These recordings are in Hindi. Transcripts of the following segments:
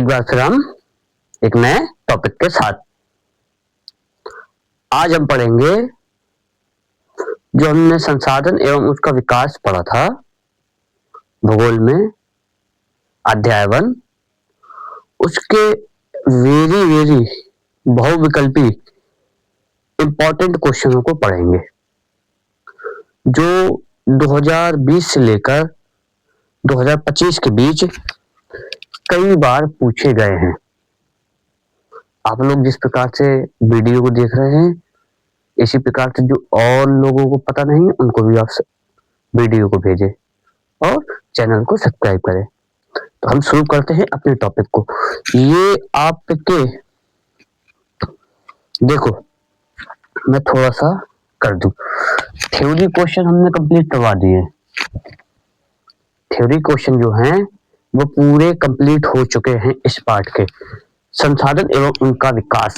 एक बार फिर हम एक नए टॉपिक के साथ आज हम पढ़ेंगे जो हमने संसाधन एवं उसका विकास पढ़ा था भूगोल में अध्याय 1 उसके वेरी बहुविकल्पी इंपॉर्टेंट क्वेश्चनों को पढ़ेंगे जो 2020 से लेकर 2025 के बीच कई बार पूछे गए हैं। आप लोग जिस प्रकार से वीडियो को देख रहे हैं इसी प्रकार से जो और लोगों को पता नहीं है उनको भी आप वीडियो को भेजें और चैनल को सब्सक्राइब करें। तो हम शुरू करते हैं अपने टॉपिक को। ये आपके देखो मैं थोड़ा सा कर दूं। थ्योरी क्वेश्चन हमने कंप्लीट करवा दिए। थ्योरी क्वेश्चन जो हैं वो पूरे कंप्लीट हो चुके हैं इस पार्ट के। संसाधन एवं उनका विकास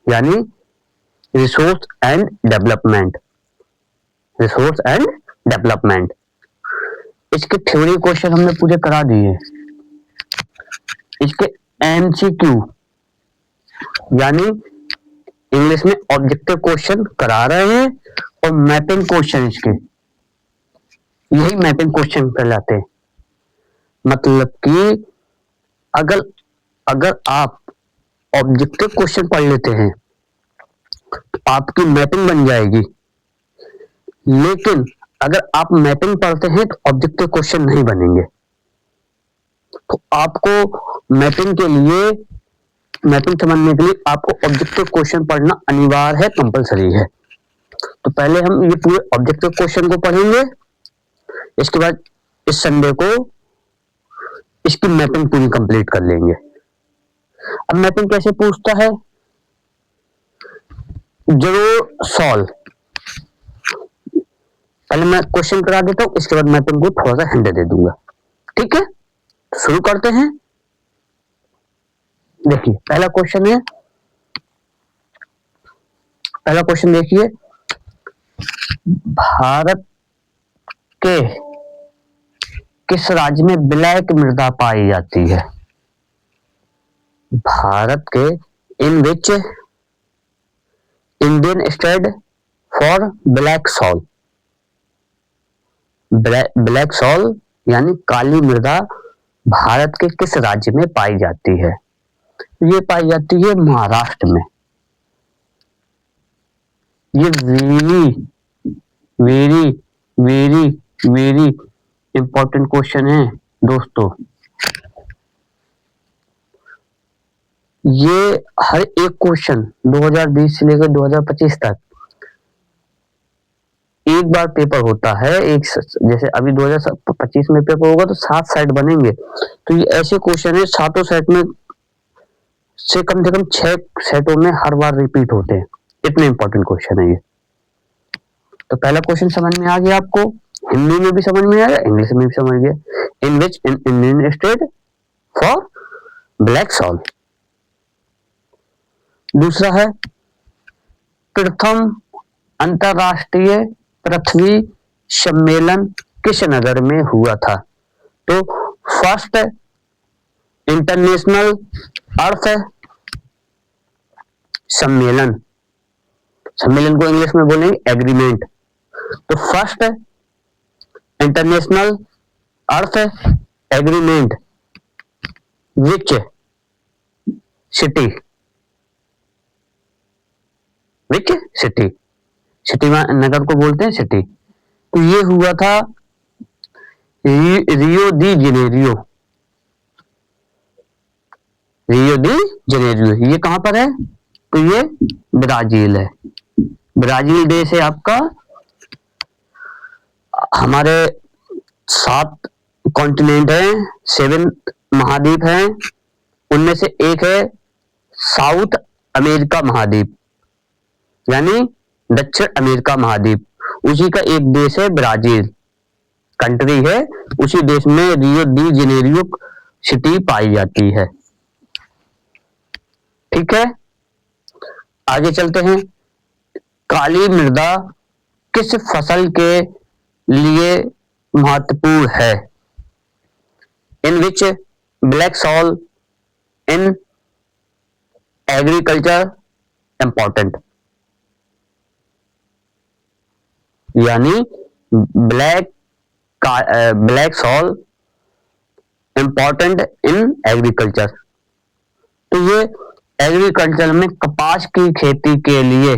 यानी रिसोर्स एंड डेवलपमेंट। इसके थ्योरी क्वेश्चन हमने पूरे करा दिए। इसके एमसीक्यू यानी इंग्लिश में ऑब्जेक्टिव क्वेश्चन करा रहे हैं और मैपिंग क्वेश्चन इसके यही मैपिंग क्वेश्चन कहलाते हैं। मतलब कि अगर आप ऑब्जेक्टिव क्वेश्चन पढ़ लेते हैं तो आपकी मैपिंग बन जाएगी, लेकिन अगर आप मैपिंग पढ़ते हैं तो ऑब्जेक्टिव क्वेश्चन नहीं बनेंगे। तो आपको मैपिंग समझने के लिए आपको ऑब्जेक्टिव क्वेश्चन पढ़ना अनिवार्य है, कंपलसरी है। तो पहले हम ये पूरे ऑब्जेक्टिव क्वेश्चन को पढ़ेंगे, इसके बाद इस संडे को इसकी मैपिंग पूरी कंप्लीट कर लेंगे। अब मैपिंग कैसे पूछता है, जरूर सॉल्व। पहले मैं क्वेश्चन करा देता हूं, इसके बाद मैपिंग को थोड़ा सा हिंट दे दूंगा। ठीक है, शुरू करते हैं। देखिए पहला क्वेश्चन देखिए, भारत के किस राज्य में ब्लैक मृदा पाई जाती है? भारत के in which Indian state for black soil. Black soil यानी काली मृदा भारत के किस राज्य में पाई जाती है? ये पाई जाती है महाराष्ट्र में। ये वेरी इंपॉर्टेंट क्वेश्चन है दोस्तों। ये हर एक क्वेश्चन 2020 से लेकर 2025 तक एक बार पेपर होता है। एक जैसे अभी 2025 में पेपर होगा तो 7 सेट बनेंगे। तो ये ऐसे क्वेश्चन है 7 सेट में से कम 6 सेटों में हर बार रिपीट होते हैं। इतने इंपॉर्टेंट क्वेश्चन है ये। तो पहला क्वेश्चन समझ में आ गया आपको, हिंदी में भी समझ में आ गया, इंग्लिश में भी समझ गया। In which Indian state for black soil. दूसरा है प्रथम अंतरराष्ट्रीय पृथ्वी सम्मेलन किस नगर में हुआ था? तो फर्स्ट इंटरनेशनल अर्थ सम्मेलन को इंग्लिश में बोलेंगे एग्रीमेंट। तो first international earth agreement which city नगर को बोलते हैं सिटी। तो ये हुआ था रियो दी जेनेरियो। ये कहां पर है? तो ये ब्राजील है। ब्राजील देश है आपका। हमारे 7 कॉन्टिनेंट हैं, 7 महाद्वीप हैं, उनमें से एक है साउथ अमेरिका महाद्वीप यानी दक्षिण अमेरिका महाद्वीप। उसी का एक देश है ब्राजील, कंट्री है। उसी देश में रियो दी जेनेरियो सिटी पाई जाती है। ठीक है, आगे चलते हैं। काली मृदा किस फसल के लिए महत्वपूर्ण है? In which black soil in agriculture important, यानी black soil important in agriculture. तो ये एग्रीकल्चर में कपास की खेती के लिए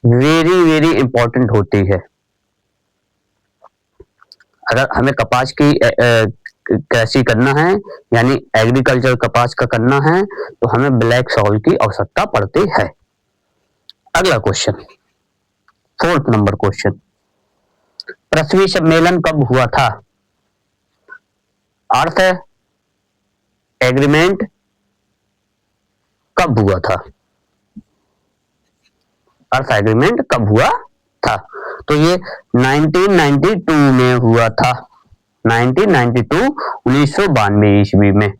वेरी वेरी इंपॉर्टेंट होती है। अगर हमें कपास की कृषि करना है, यानी एग्रीकल्चर कपास का करना है, तो हमें ब्लैक सॉइल की आवश्यकता पड़ती है। अगला क्वेश्चन, 4th नंबर क्वेश्चन, पृथ्वी सम्मेलन कब हुआ था? अर्थ एग्रीमेंट कब हुआ था? अर्थ एग्रीमेंट कब हुआ था? तो ये 1992 में हुआ था। 1992 1992 ईस्वी में।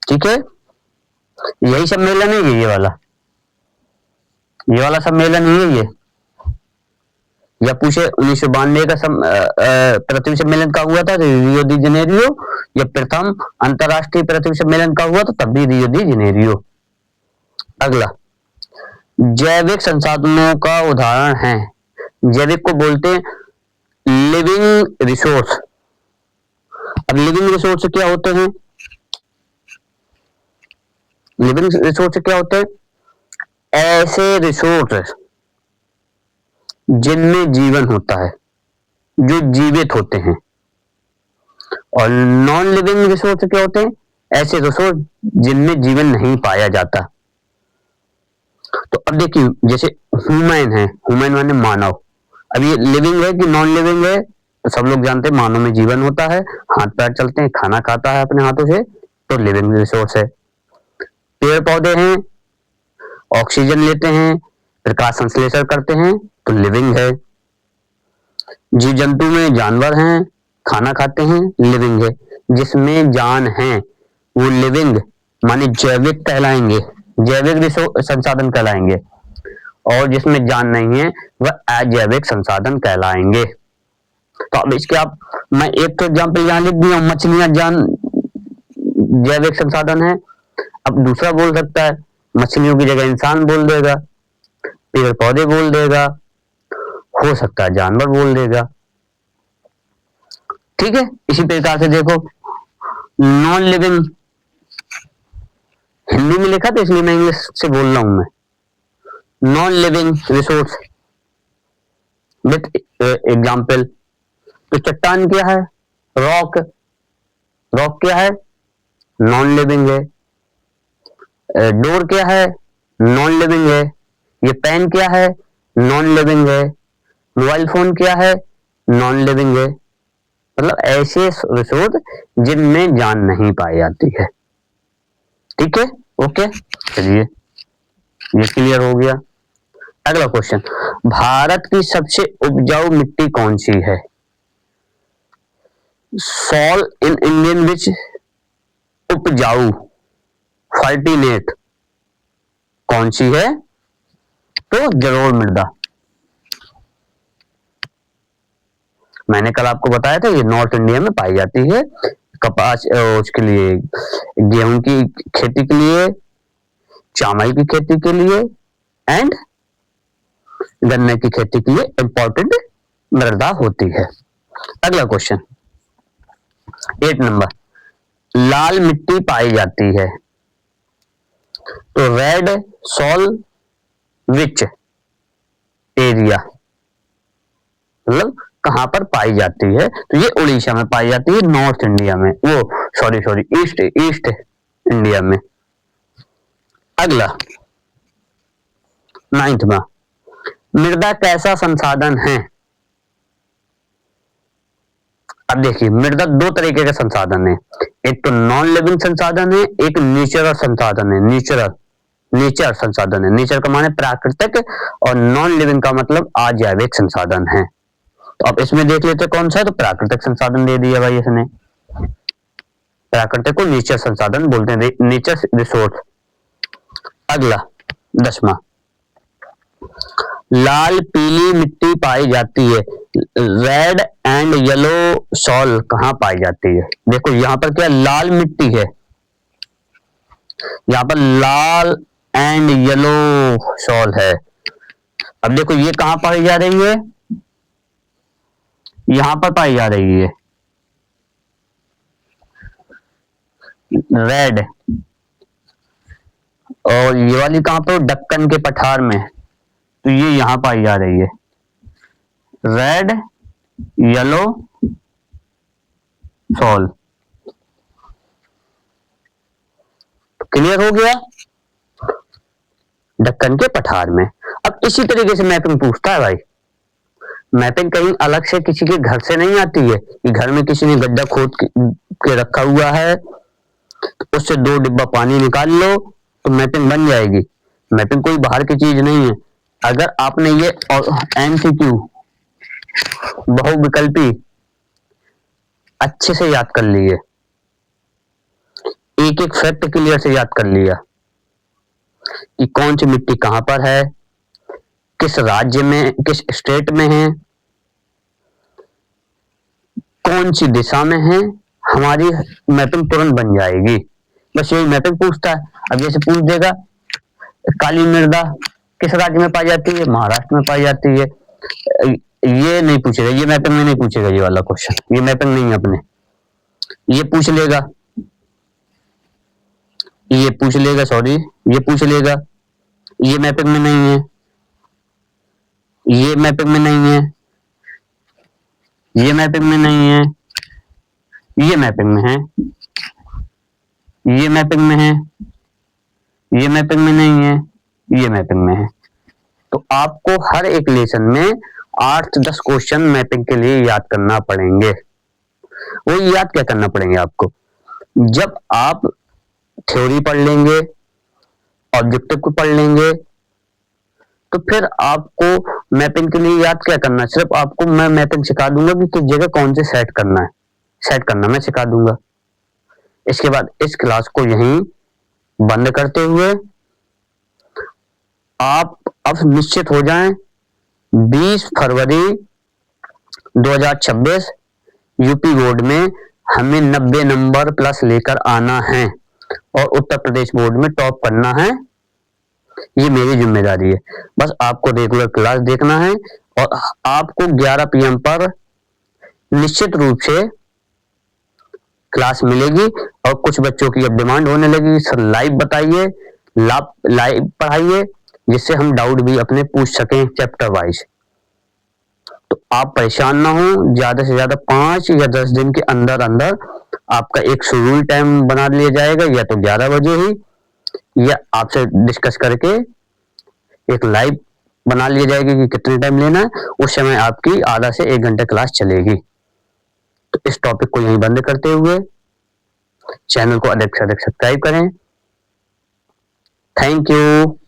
ठीक है, यही सम्मेलन है ये वाला सम्मेलन ही है ये। या पूछे 1992 का पृथ्वी सम्मेलन का हुआ था रियो डी जनेरियो, या प्रथम अंतरराष्ट्रीय पृथ्वी सम्मेलन का हुआ था तब भी रियो डी जनेरियो। अगला, जैविक संसाधनों का उदाहरण है। जैविक को बोलते हैं लिविंग रिसोर्स। अब लिविंग रिसोर्स क्या होते हैं? लिविंग रिसोर्स क्या होते हैं? ऐसे रिसोर्स जिनमें जीवन होता है, जो जीवित होते हैं। और नॉन लिविंग रिसोर्स क्या होते हैं? ऐसे रिसोर्स जिनमें जीवन नहीं पाया जाता। तो अब देखिए, जैसे ह्यूमन है, ह्यूमन माने मानव। अब ये लिविंग है कि नॉन लिविंग है? तो सब लोग जानते हैं मानव में जीवन होता है, हाथ पैर चलते हैं, खाना खाता है अपने हाथों से, तो लिविंग रिसोर्स है। पेड़ पौधे हैं, ऑक्सीजन लेते हैं, प्रकाश संश्लेषण करते हैं, तो लिविंग है। जीव जंतु में जानवर हैं, खाना खाते हैं, लिविंग है। जिसमें जान है वो लिविंग माने जैविक कहलाएंगे, जैविक संसाधन कहलाएंगे। और जिसमें जान नहीं है वह अजैविक संसाधन कहलाएंगे। तो अब इसके मैं एक तो एग्जाम्पल यहाँ लिख दिया, मछलियां जैविक संसाधन है। अब दूसरा बोल सकता है, मछलियों की जगह इंसान बोल देगा, पेड़ पौधे बोल देगा, हो सकता है जानवर बोल देगा। ठीक है, इसी प्रकार से देखो नॉन लिविंग, हिंदी में लिखा तो इसलिए मैं इंग्लिश से बोल रहा हूं। मैं non living resource with example, तो चट्टान क्या है? रॉक। रॉक क्या है? नॉन लिविंग है। डोर क्या है? नॉन लिविंग है। ये पेन क्या है? नॉन लिविंग है। मोबाइल फोन क्या है? नॉन लिविंग है। मतलब ऐसे रिसोर्स जिनमें जान नहीं पाई जाती है। ठीक है, ओके, चलिए ये क्लियर हो गया। अगला क्वेश्चन, भारत की सबसे उपजाऊ मिट्टी कौन सी है? सॉल इन इंडियन विच उपजाऊ फर्टिनेट कौन सी है? तो जलोढ़ मृदा। मैंने कल आपको बताया था ये नॉर्थ इंडिया में पाई जाती है। कपास उसके लिए, गेहूं की खेती के लिए, चावल की खेती के लिए एंड गन्ने की खेती के लिए इंपॉर्टेंट मृदा होती है। अगला क्वेश्चन 8 नंबर, लाल मिट्टी पाई जाती है तो रेड सॉल विच एरिया, मतलब कहां पर पाई जाती है? तो ये उड़ीसा में पाई जाती है, नॉर्थ इंडिया में, वो सॉरी ईस्ट इंडिया में। अगला 9th में, मृदा कैसा संसाधन है? अब देखिए, मृदा दो तरीके का संसाधन है, एक तो नॉन लिविंग संसाधन है, एक नेचुरल संसाधन है। नेचर संसाधन है, नेचर का माने प्राकृतिक, और नॉन लिविंग का मतलब अजैविक संसाधन है। तो अब इसमें देख लेते कौन सा है, तो प्राकृतिक संसाधन दे दिया भाई इसने। प्राकृतिक को नेचर संसाधन बोलते हैं, नेचर रिसोर्स। अगला 10वां, लाल पीली मिट्टी पाई जाती है, रेड एंड येलो सॉल कहाँ पाई जाती है? देखो यहाँ पर क्या लाल मिट्टी है, यहाँ पर लाल एंड येलो सॉल है। अब देखो ये कहाँ पाई जा रही है? यहां पर पाई जा रही है रेड, और ये वाली कहां पर? दक्कन के पठार में, तो ये यहां पाई जा रही है रेड येलो सॉल। क्लियर हो गया? दक्कन के पठार में। अब इसी तरीके से मैपिंग पूछता है भाई। मैपिंग कहीं अलग से किसी के घर से नहीं आती है कि घर में किसी ने गड्ढा खोद के रखा हुआ है, तो उससे 2 डिब्बा पानी निकाल लो तो मैपिंग बन जाएगी। मैपिंग कोई बाहर की चीज नहीं है। अगर आपने ये MCQ बहुविकल्पी अच्छे से याद कर लिए, एक एक फैक्ट क्लियर से याद कर लिया कि कौन सी मिट्टी कहां पर है, किस राज्य में, किस स्टेट में है, कौन सी दिशा में है, हमारी मैपिंग तुरंत बन जाएगी। बस यही मैपिंग पूछता है। अब जैसे पूछ देगा काली मृदा किस राज्य में पाई जाती है? महाराष्ट्र में पाई जाती है। ये नहीं पूछेगा, ये मैपिंग में नहीं पूछेगा, ये वाला क्वेश्चन, ये मैपिंग नहीं है अपने। ये पूछ लेगा, ये पूछ लेगा, सॉरी ये पूछ लेगा, ये मैपिंग में नहीं है, ये मैपिंग में नहीं है, ये मैपिंग में नहीं है, ये मैपिंग में है, ये मैपिंग में है, ये मैपिंग में नहीं है, ये मैपिंग में है। तो आपको हर एक लेसन में 8 से 10 क्वेश्चन मैपिंग के लिए याद करना पड़ेंगे। वो याद क्या करना पड़ेंगे आपको? जब आप थ्योरी पढ़ लेंगे, ऑब्जेक्टिव को पढ़ लेंगे, तो फिर आपको मैपिंग के लिए याद क्या करना? सिर्फ आपको मैं मैपिंग सिखा दूंगा कि किस जगह कौन से सेट करना है, सेट करना मैं सिखा दूंगा। इसके बाद इस क्लास को यहीं बंद करते हुए आप अब निश्चित हो जाएं, 20 फरवरी 2026 यूपी बोर्ड में हमें 90 नंबर प्लस लेकर आना है और उत्तर प्रदेश बोर्ड में टॉप करना है। ये मेरी जिम्मेदारी है। बस आपको रेगुलर क्लास देखना है और आपको 11 PM पर निश्चित रूप से क्लास मिलेगी। और कुछ बच्चों की अब डिमांड होने लगी, सर लाइव बताइए, लाइव पढ़ाइए, जिससे हम डाउट भी अपने पूछ सकें चैप्टर वाइज। तो आप परेशान ना हो, ज्यादा से ज्यादा 5 या 10 दिन के अंदर अंदर आपका एक शेड्यूल टाइम बना लिया जाएगा, या तो 11 बजे ही, या आपसे डिस्कस करके एक लाइव बना लिया जाएगी कि कितने टाइम लेना है। उस समय आपकी आधा से 1 घंटे क्लास चलेगी। तो इस टॉपिक को यहीं बंद करते हुए चैनल को अधिक से अधिक सब्सक्राइब करें। Thank you.